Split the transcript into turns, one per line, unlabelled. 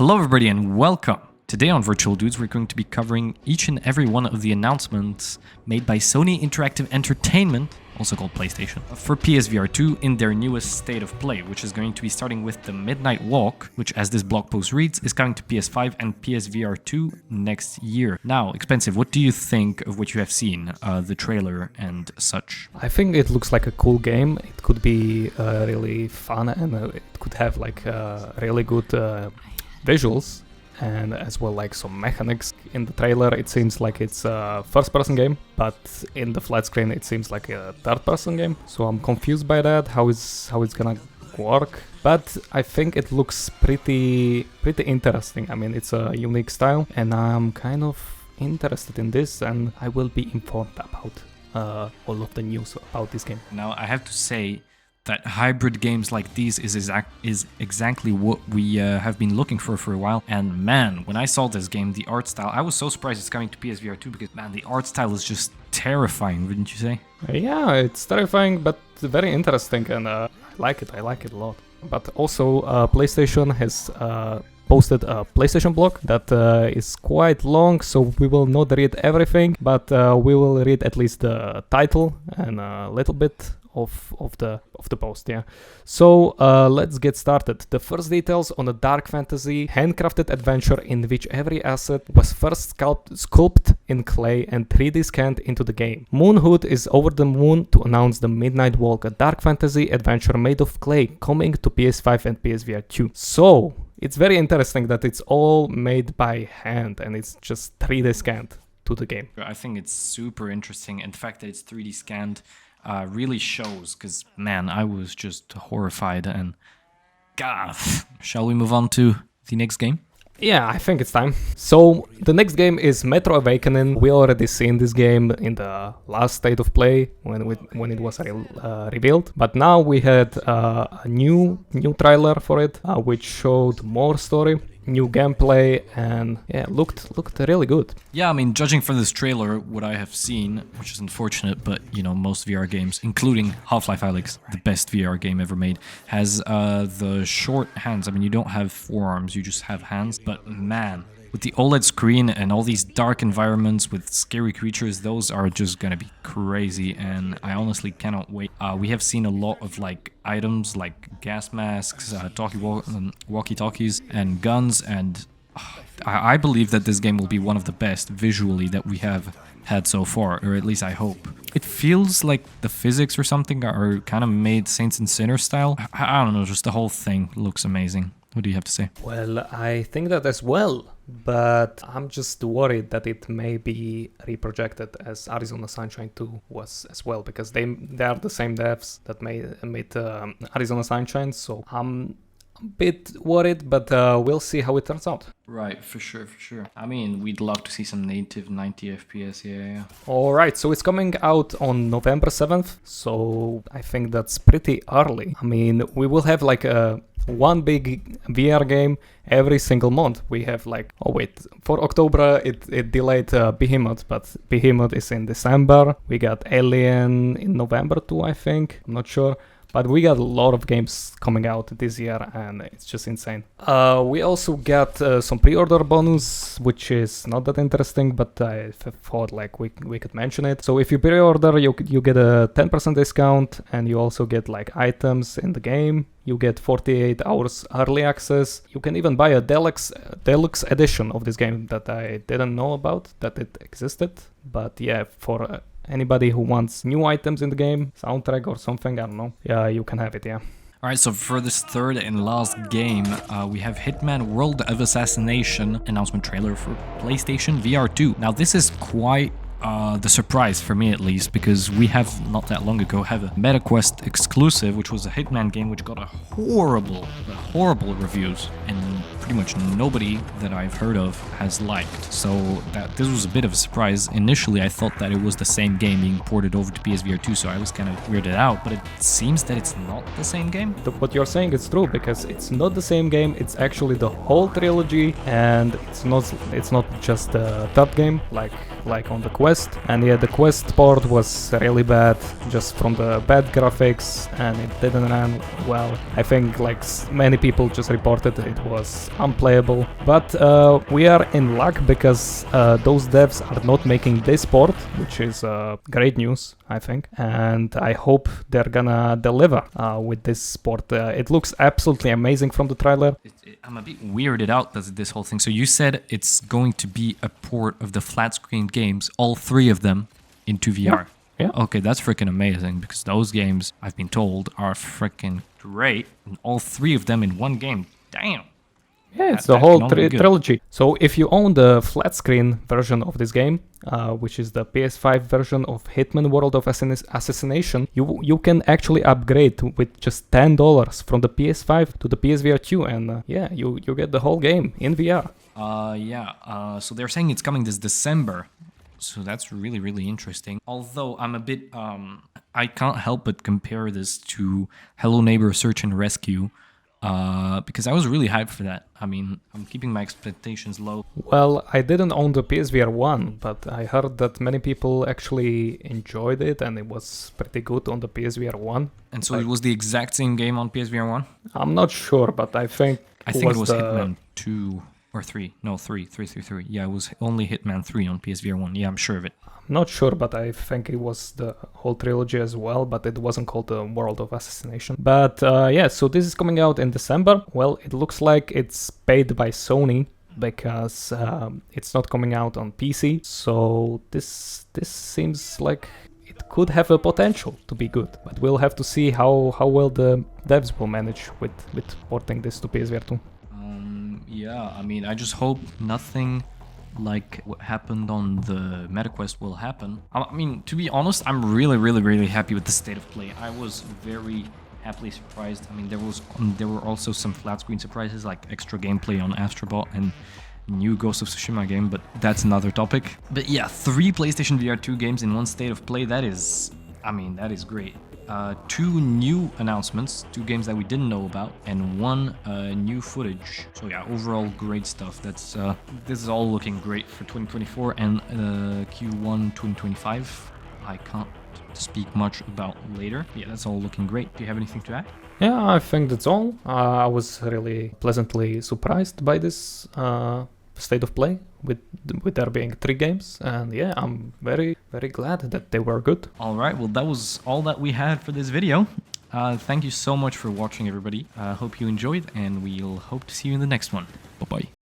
Hello everybody and welcome! Today on Virtual Dudes we're going to be covering each and every one of the announcements made by Sony Interactive Entertainment, also called PlayStation, for PSVR2 in their newest state of play, which is going to be starting with the Midnight Walk, which as this blog post reads, is coming to PS5 and PSVR2 next year. Now, Expensive, what do you think of what you have seen, the trailer and such?
I think it looks like a cool game. It could be really fun and it could have like really good visuals and as well like some mechanics. In the trailer it seems like it's a first-person game, but in the flat screen it seems like a third-person game. So I'm confused by that, how it's gonna work. But I think it looks pretty interesting. I mean, it's a unique style and I'm kind of interested in this, and I will be informed about all of the news about this game.
Now, I have to say that hybrid games like these is exactly what we have been looking for a while. And man, when I saw this game, the art style, I was so surprised it's coming to PSVR2 because, man, the art style is just terrifying, wouldn't you say?
Yeah, it's terrifying, but very interesting, and I like it a lot. But also, PlayStation has posted a PlayStation blog that is quite long, so we will not read everything, but we will read at least the title and a little bit of the post, yeah. So let's get started. The first details on a dark fantasy handcrafted adventure in which every asset was first sculpted in clay and 3D scanned into the game. Moonhood is over the moon to announce the Midnight Walk, a dark fantasy adventure made of clay, coming to PS5 and PSVR2. So it's very interesting that it's all made by hand and it's just 3D scanned to the game.
I think it's super interesting, and the fact that it's 3D scanned really shows, because man, I was just horrified. And God, shall we move on to the next game?
Yeah, I think it's time. So the next game is Metro Awakening. We already seen this game in the last state of play when it was revealed, but now we had a new trailer for it, which showed more story, new gameplay, and yeah, looked really good.
Yeah, I mean, judging from this trailer, what I have seen, which is unfortunate, but you know, most VR games, including Half-Life Alyx, the best VR game ever made, has the short hands. I mean, you don't have forearms, you just have hands, but man, with the OLED screen and all these dark environments with scary creatures, those are just gonna be crazy, and I honestly cannot wait. We have seen a lot of like items like gas masks, walkie-talkies, and guns, and I believe that this game will be one of the best visually that we have had so far, or at least I hope. It feels like the physics or something are kind of made Saints and Sinners style. I don't know, just the whole thing looks amazing. What do you have to say?
Well, I think that as well, but I'm just worried that it may be reprojected as Arizona Sunshine 2 was as well, because they are the same devs that made Arizona Sunshine, so I'm a bit worried, but we'll see how it turns out.
Right, for sure. I mean, we'd love to see some native 90 FPS, yeah.
Alright, so it's coming out on November 7th, so I think that's pretty early. I mean, we will have like one big VR game every single month. We have like, for October it delayed Behemoth, but Behemoth is in December. We got Alien in November too, I think. I'm not sure. But we got a lot of games coming out this year, and it's just insane. We also got some pre-order bonus, which is not that interesting, but I thought like we could mention it. So if you pre-order, you get a 10% discount, and you also get like items in the game. You get 48 hours early access. You can even buy a deluxe edition of this game that I didn't know about, that it existed. But yeah, for anybody who wants new items in the game, soundtrack or something, I don't know. Yeah, you can have it, yeah.
Alright, so for this third and last game, we have Hitman World of Assassination announcement trailer for PlayStation VR2. Now this is quite the surprise for me, at least, because we have not that long ago have a MetaQuest exclusive, which was a Hitman game which got horrible reviews, and pretty much nobody that I've heard of has liked. So this was a bit of a surprise. Initially I thought that it was the same game being ported over to PSVR2, so I was kind of weirded out, but it seems that it's not the same game.
What you're saying is true, because it's not the same game, it's actually the whole trilogy, and it's not just the third game like on the Quest. And yeah, the Quest port was really bad, just from the bad graphics, and it didn't run well. I think like many people just reported it was unplayable. But we are in luck because those devs are not making this port, which is great news, I think. And I hope they're gonna deliver with this port. It looks absolutely amazing from the trailer.
I'm a bit weirded out this whole thing. So you said it's going to be a port of the flat screen games, all 3 of them, into VR.
Yeah.
Okay, that's freaking amazing because those games, I've been told, are freaking great. And all 3 of them in one game. Damn.
Yeah, it's
That
the whole
can only be good.
trilogy. So if you own the flat screen version of this game, which is the PS5 version of Hitman World of Assassination, you can actually upgrade with just $10 from the PS5 to the PSVR2, and yeah, you get the whole game in VR.
So they're saying it's coming this December. So that's really, really interesting. Although I'm a bit, I can't help but compare this to Hello Neighbor Search and Rescue. Because I was really hyped for that. I mean, I'm keeping my expectations low.
Well, I didn't own the PSVR 1, but I heard that many people actually enjoyed it and it was pretty good on the PSVR 1.
And so it was the exact same game on PSVR 1?
I'm not sure, but I think
it was Hitman 2 or 3. No, 3. Yeah, it was only Hitman 3 on PSVR 1. Yeah, I'm sure of it.
I'm not sure, but I think it was the whole trilogy as well, but it wasn't called the World of Assassination. But yeah, so this is coming out in December. Well, it looks like it's paid by Sony because it's not coming out on PC. So this seems like it could have a potential to be good, but we'll have to see how well the devs will manage with porting this to PSVR 2.
Yeah, I mean, I just hope nothing like what happened on the MetaQuest will happen. I mean, to be honest, I'm really happy with the state of play. I was very happily surprised. I mean, there were also some flat screen surprises like extra gameplay on Astrobot and new Ghost of Tsushima game, but that's another topic. But yeah, 3 PlayStation VR 2 games in one state of play, that is great. 2 new announcements, 2 games that we didn't know about, and 1 new footage. So yeah, overall great stuff. That's this is all looking great for 2024 and Q1 2025. I can't speak much about later. Yeah, that's all looking great. Do you have anything to add?
Yeah, I think that's all. I was really pleasantly surprised by this state of play with there being 3 games, and yeah, I'm very glad that they were good.
All right, well, that was all that we had for this video. Thank you so much for watching, everybody. Hope you enjoyed, and we'll hope to see you in the next one. Bye bye.